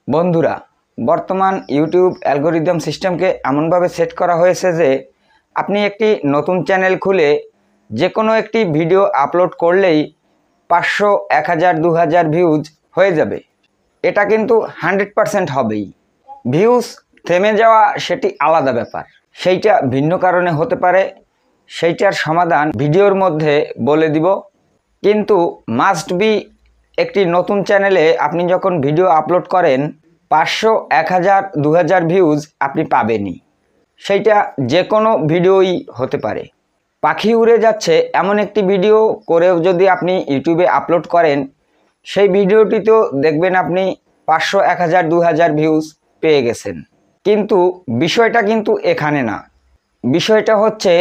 বন্ধুরা, বর্তমান YouTube algorithm সিস্টেমকে এমনভাবে সেট করা হয়েছে যে আপনি একটি নতুন চ্যানেল খুলে যে কোনো একটি ভিডিও আপলোড করলেই 500, 1000, 2000 ভিউজ হয়ে যাবে। এটা কিন্তু 100% হবেই। ভিউজ থেমে যাওয়া সেটি আলাদা ব্যাপার, সেইটা ভিন্ন কারণে হতে পারে, সেইটার সমাধান ভিডিওর মধ্যে বলে দিব। কিন্তু মাস্ট বি একটি নতুন চ্যানেলে আপনি যখন ভিডিও আপলোড করেন 500, 1000, 2000 ভিউজ আপনি পাবেনই। সেইটা যে কোনো ভিডিওই হতে পারে। পাখি উড়ে যাচ্ছে এমন একটি ভিডিও করেও যদি আপনি ইউটিউবে আপলোড করেন, সেই ভিডিওটিতেও দেখবেন আপনি 500, 1000, 2000 ভিউজ পেয়ে গেছেন। কিন্তু বিষয়টা কিন্তু এখানে না। বিষয়টা হচ্ছে,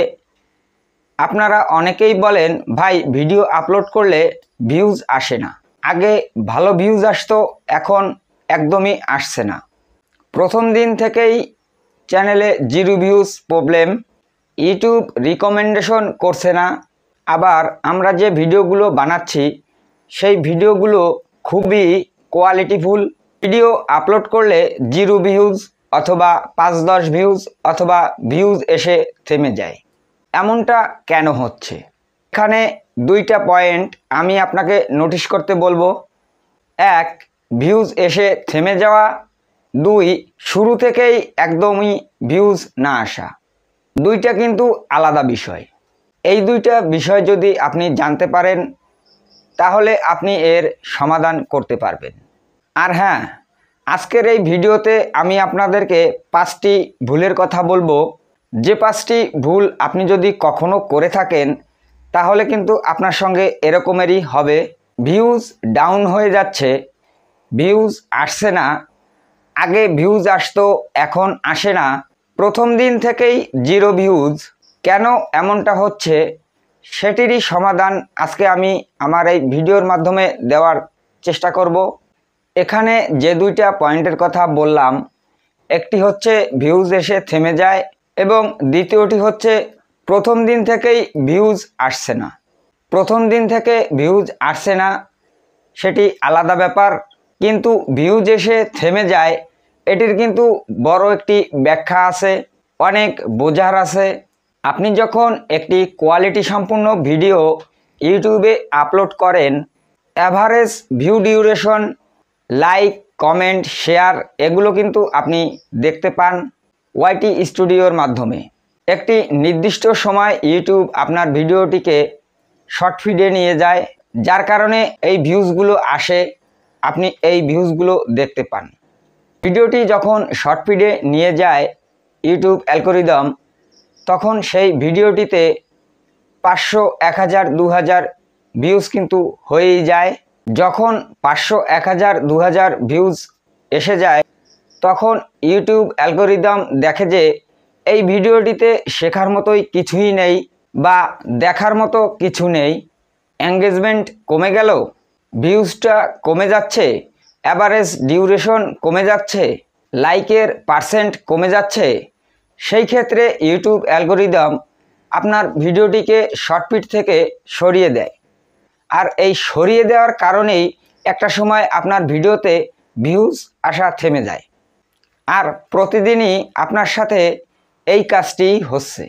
আপনারা অনেকেই বলেন ভাই ভিডিও আপলোড করলে ভিউজ আসে না। আগে ভালো ভিউজ আসতো, এখন একদমই আসছে না। প্রথম দিন থেকেই চ্যানেলে 0 ভিউজ প্রবলেম, ইউটিউব রিকমেন্ডেশন করছে না। আবার আমরা যে ভিডিওগুলো বানাচ্ছি সেই ভিডিওগুলো খুবই কোয়ালিটিফুল। ভিডিও আপলোড করলে 0 ভিউজ অথবা 5-10 ভিউজ অথবা ভিউজ এসে থেমে যায়। এমনটা কেন হচ্ছে? এখানে দুইটা পয়েন্ট আমি আপনাকে নোটিশ করতে বলবো। 1, ভিউজ এসে থেমে যাওয়া। 2, শুরু থেকেই একদমই ভিউজ না আসা। দুইটা কিন্তু আলাদা বিষয়। এই দুইটা বিষয় যদি আপনি জানতে পারেন তাহলে আপনি এর সমাধান করতে পারবেন। আর হ্যাঁ, আজকের এই ভিডিওতে আমি আপনাদেরকে 5টি ভুলের কথা বলবো। যে 5টি ভুল আপনি যদি কখনো করে থাকেন তাহলে কিন্তু আপনার সঙ্গে এরকমেরই হবে। ভিউজ ডাউন হয়ে যাচ্ছে, ভিউজ আসছে না। আগে ভিউজ আসতো, এখন আসে না। প্রথম দিন থেকেই 0 ভিউজ। কেন এমনটা হচ্ছে সেটিরই সমাধান আজকে আমি আমার এই ভিডিওর মাধ্যমে দেওয়ার চেষ্টা করব। এখানে যে দুইটা পয়েন্টের কথা বললাম, একটি হচ্ছে ভিউজ এসে থেমে যায় এবং দ্বিতীয়টি হচ্ছে প্রথম দিন থেকেই ভিউজ আসছে না। প্রথম দিন থেকে ভিউজ আসছে না সেটি আলাদা ব্যাপার, কিন্তু ভিউজ এসে থেমে যায় এটির কিন্তু বড় একটি ব্যাখ্যা আছে, অনেক বোঝার আছে। আপনি যখন একটি কোয়ালিটি সম্পূর্ণ ভিডিও ইউটিউবে আপলোড করেন, average view duration, like, comment, share এগুলো কিন্তু আপনি দেখতে পান ওয়াইটি স্টুডিওর মাধ্যমে। একটি নির্দিষ্ট সময় ইউটিউব আপনার ভিডিওটিকে শর্ট ফিডে নিয়ে যায়, যার কারণে এই ভিউজগুলো আসে, আপনি এই ভিউজগুলো দেখতে পান। ভিডিওটি যখন শর্ট ফিডে নিয়ে যায় ইউটিউব অ্যালগরিদম, তখন সেই ভিডিওটিতে 500, 1000, 2000 ভিউজ কিন্তু হয়েই যায়। যখন 500, 1000, 2000 ভিউজ এসে যায় তখন ইউটিউব অ্যালগরিদম দেখে যে এই ভিডিওটিতে শেখার মতোই কিছুই নেই বা দেখার মতো কিছু নেই। এঙ্গেজমেন্ট কমে গেল, ভিউজটা কমে যাচ্ছে, অ্যাভারেজ ডিউরেশন কমে যাচ্ছে, লাইকের পার্সেন্ট কমে যাচ্ছে। সেই ক্ষেত্রে ইউটিউব অ্যালগরিদম আপনার ভিডিওটিকে শর্টফিট থেকে সরিয়ে দেয়। আর এই সরিয়ে দেওয়ার কারণেই একটা সময় আপনার ভিডিওতে ভিউজ আসা থেমে যায়। আর প্রতিদিনই আপনার সাথে এই কাজটি হচ্ছে।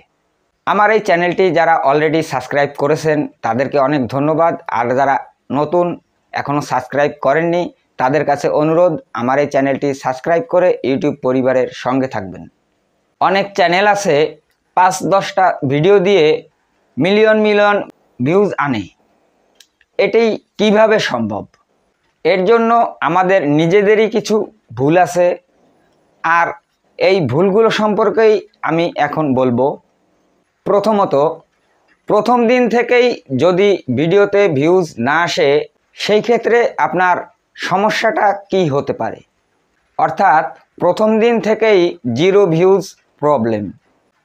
আমার এই চ্যানেলটি যারা অলরেডি সাবস্ক্রাইব করেছেন তাদেরকে অনেক ধন্যবাদ। আর যারা নতুন এখনও সাবস্ক্রাইব করেননি তাদের কাছে অনুরোধ, আমার এই চ্যানেলটি সাবস্ক্রাইব করে ইউটিউব পরিবারের সঙ্গে থাকবেন। অনেক চ্যানেল আছে 5-10টা ভিডিও দিয়ে মিলিয়ন মিলিয়ন ভিউজ আনে। এটি কিভাবে সম্ভব? এর জন্য আমাদের নিজেদেরই কিছু ভুল আছে, আর এই ভুলগুলো সম্পর্কেই আমি এখন বলবো। প্রথমত, প্রথম দিন থেকেই যদি ভিডিওতে ভিউজ না আসে সেই ক্ষেত্রে আপনার সমস্যাটা কি হতে পারে? অর্থাৎ প্রথম দিন থেকেই 0 ভিউজ প্রবলেম।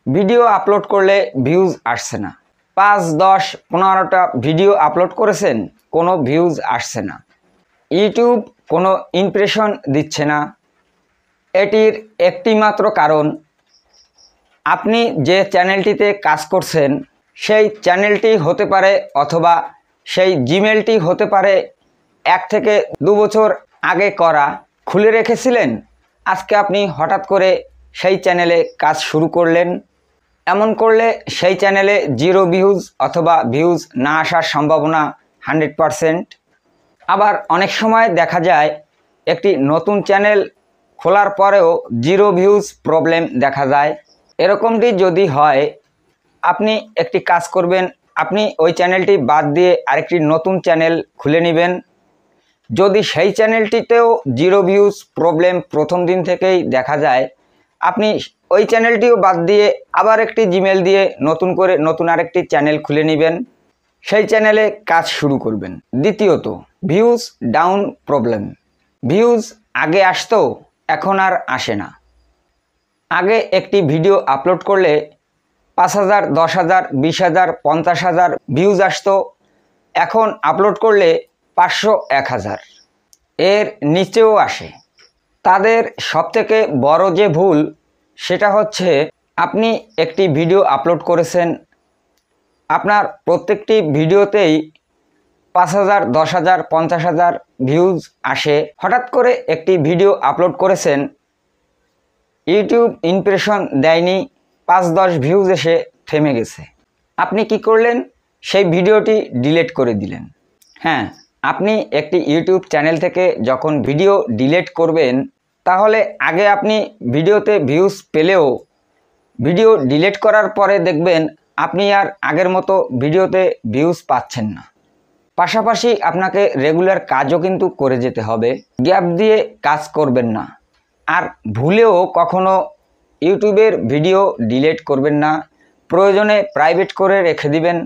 ভিডিও আপলোড করলে ভিউজ আসছে না। 5, 10, 15টা ভিডিও আপলোড করেছেন, কোনো ভিউজ আসছে না। ইউটিউব কোনো ইমপ্রেশন দিচ্ছে না। এটির একটি মাত্র কারণ, আপনি যে চ্যানেলটিতে কাজ করছেন সেই চ্যানেলটি হতে পারে অথবা সেই জিমেলটি হতে পারে 1 থেকে 2 বছর আগে করা, খুলে রেখেছিলেন, আজকে আপনি হঠাৎ করে সেই চ্যানেলে কাজ শুরু করলেন। এমন করলে সেই চ্যানেলে 0 ভিউজ অথবা ভিউজ না আসার সম্ভাবনা 100%। আবার অনেক সময় দেখা যায় একটি নতুন চ্যানেল খোলার পরেও 0 ভিউজ প্রবলেম দেখা যায়। এরকমটি যদি হয়, আপনি একটি কাজ করবেন, আপনি ওই চ্যানেলটি বাদ দিয়ে আরেকটি নতুন চ্যানেল খুলে নেবেন। যদি সেই চ্যানেলটিতেও 0 ভিউজ প্রবলেম প্রথম দিন থেকেই দেখা যায়, আপনি ওই চ্যানেলটিও বাদ দিয়ে আবার একটি জিমেল দিয়ে নতুন আরেকটি চ্যানেল খুলে নেবেন, সেই চ্যানেলে কাজ শুরু করবেন। দ্বিতীয়ত, ভিউজ ডাউন প্রবলেম। ভিউজ আগে আসতো, এখন আর আসে না। আগে একটি ভিডিও আপলোড করলে 5,000, 10,000, 20,000, 50,000 ভিউজ আসতো। এখন আপলোড করলে 500, 1,000 এর নিচেও আসে। তাদের সবথেকে বড় যে ভুল সেটা হচ্ছে, আপনি একটি ভিডিও আপলোড করেছেন, আপনার প্রত্যেকটি ভিডিওতেই 5,000, 10,000, 50,000 ভিউজ আসে। হঠাৎ করে একটি ভিডিও আপলোড করেছেন, ইউটিউব ইমপ্রেশন দেয়নি, 5-10 ভিউজ এসে থেমে গেছে। আপনি কি করলেন? সেই ভিডিওটি ডিলিট করে দিলেন। হ্যাঁ, আপনি একটি ইউটিউব চ্যানেল থেকে যখন ভিডিও ডিলিট করবেন, তাহলে আগে আপনি ভিডিওতে ভিউজ পেলেও ভিডিও ডিলিট করার পরে দেখবেন আপনি আর আগের মতো ভিডিওতে ভিউজ পাচ্ছেন না। পাশাপাশি আপনাকে রেগুলার কাজও কিন্তু করে যেতে হবে, গ্যাপ দিয়ে কাজ করবেন না। আর ভুলেও কখনো ইউটিউবের ভিডিও ডিলিট করবেন না, প্রয়োজনে প্রাইভেট করে রেখে দিবেন।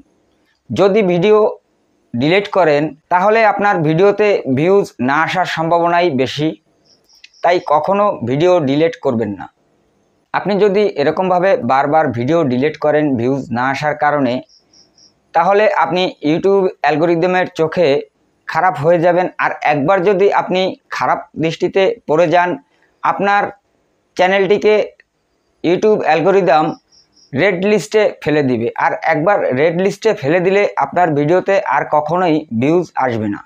যদি ভিডিও ডিলিট করেন তাহলে আপনার ভিডিওতে ভিউজ না আসার সম্ভাবনাই বেশি, তাই কখনো ভিডিও ডিলিট করবেন না। আপনি যদি এরকমভাবে বারবার ভিডিও ডিলিট করেন ভিউজ না আসার কারণে, তাহলে আপনি ইউটিউব অ্যালগরিদমের চোখে খারাপ হয়ে যাবেন। আর একবার যদি আপনি খারাপ দৃষ্টিতে পড়ে যান, আপনার চ্যানেলটিকে ইউটিউব অ্যালগরিদম রেড লিস্টে ফেলে দিবে। আর একবার রেড লিস্টে ফেলে দিলে আপনার ভিডিওতে আর কখনোই ভিউজ আসবে না।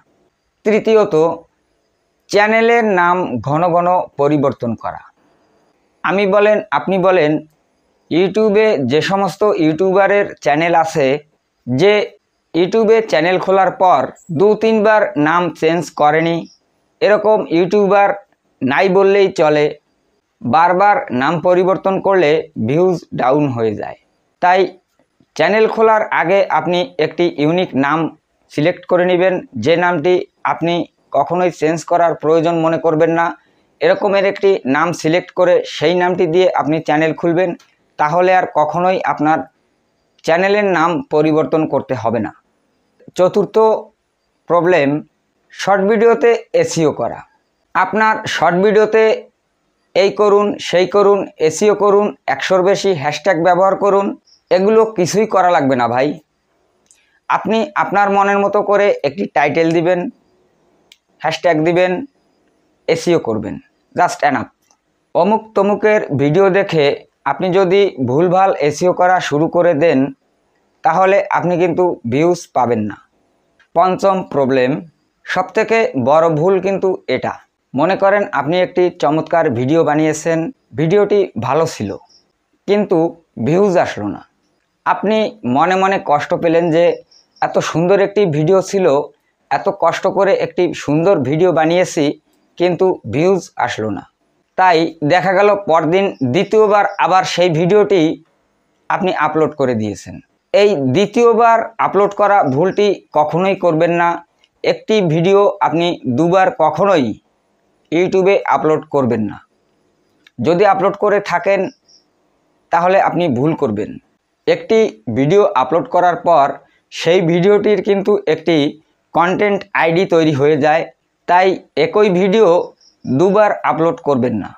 তৃতীয়ত, চ্যানেলের নাম ঘন ঘন পরিবর্তন করা। আমি বলেন, আপনি বলেন, ইউটিউবে যে সমস্ত ইউটিউবারের চ্যানেল আছে, যে ইউটিউবে চ্যানেল খোলার পর 2-3 বার নাম চেঞ্জ করেনি, এরকম ইউটিউবার নাই বললেই চলে। বারবার নাম পরিবর্তন করলে ভিউজ ডাউন হয়ে যায়। তাই চ্যানেল খোলার আগে আপনি একটি ইউনিক নাম সিলেক্ট করে নেবেন, যে নামটি আপনি কখনোই চেঞ্জ করার প্রয়োজন মনে করবেন না। এরকমের একটি নাম সিলেক্ট করে সেই নামটি দিয়ে আপনি চ্যানেল খুলবেন, তাহলে আর কখনোই আপনার চ্যানেলের নাম পরিবর্তন করতে হবে না। চতুর্থ প্রবলেম, শর্ট ভিডিওতে এসইও করা। আপনার শর্ট ভিডিওতে এই করুন, সেই করুন, এসইও করুন, 100-র বেশি হ্যাশট্যাগ ব্যবহার করুন, এগুলো কিছুই করা লাগবে না ভাই। আপনি আপনার মনের মতো করে একটি টাইটেল দিবেন, হ্যাশট্যাগ দিবেন, এসইও করবেন, জাস্ট এনাফ। অমুক তমুকের ভিডিও দেখে আপনি যদি ভুলভাল এসইও করা শুরু করে দেন, তাহলে আপনি কিন্তু ভিউজ পাবেন না। পঞ্চম প্রবলেম, সবথেকে বড় ভুল কিন্তু এটা। মনে করেন আপনি একটি চমৎকার ভিডিও বানিয়েছেন, ভিডিওটি ভালো ছিল, কিন্তু ভিউজ আসলো না। আপনি মনে মনে কষ্ট পেলেন যে এত সুন্দর একটি ভিডিও ছিল, এত কষ্ট করে একটি সুন্দর ভিডিও বানিয়েছি, কিন্তু ভিউজ আসলো না। তাই দেখা গেল পরদিন দ্বিতীয়বার আবার সেই ভিডিওটি আপনি আপলোড করে দিয়েছেন। এই দ্বিতীয়বার আপলোড করা ভুলটি কখনোই করবেন না। একটি ভিডিও আপনি 2 বার কখনোই ইউটিউবে আপলোড করবেন না। যদি আপলোড করে থাকেন তাহলে আপনি ভুল করবেন। একটি ভিডিও আপলোড করার পর সেই ভিডিওটির কিন্তু একটি কন্টেন্ট আইডি তৈরি হয়ে যায়, তাই একই ভিডিও 2 বার আপলোড করবেন না,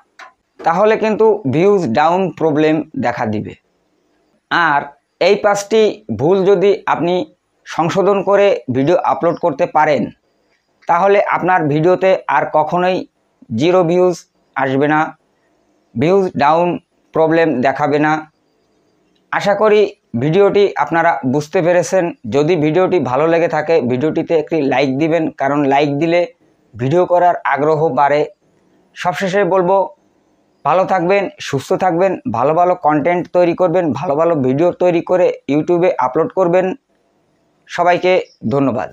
তাহলে কিন্তু ভিউজ ডাউন প্রবলেম দেখা দিবে। আর এই 5টি ভুল যদি আপনি সংশোধন করে ভিডিও আপলোড করতে পারেন, তাহলে আপনার ভিডিওতে আর কখনোই 0 ভিউজ আসবে না, ভিউজ ডাউন প্রবলেম দেখাবে না। আশা করি ভিডিওটি আপনারা বুঝতে পেরেছেন। যদি ভিডিওটি ভালো লেগে থাকে ভিডিওটিতে একটি লাইক দিবেন, কারণ লাইক দিলে ভিডিও করার আগ্রহ বাড়ে। সবশেষে বলবো, ভালো থাকবেন, সুস্থ থাকবেন, ভালো ভালো কন্টেন্ট তৈরি করবেন, ভালো ভালো ভিডিও তৈরি করে ইউটিউবে আপলোড করবেন। সবাইকে ধন্যবাদ।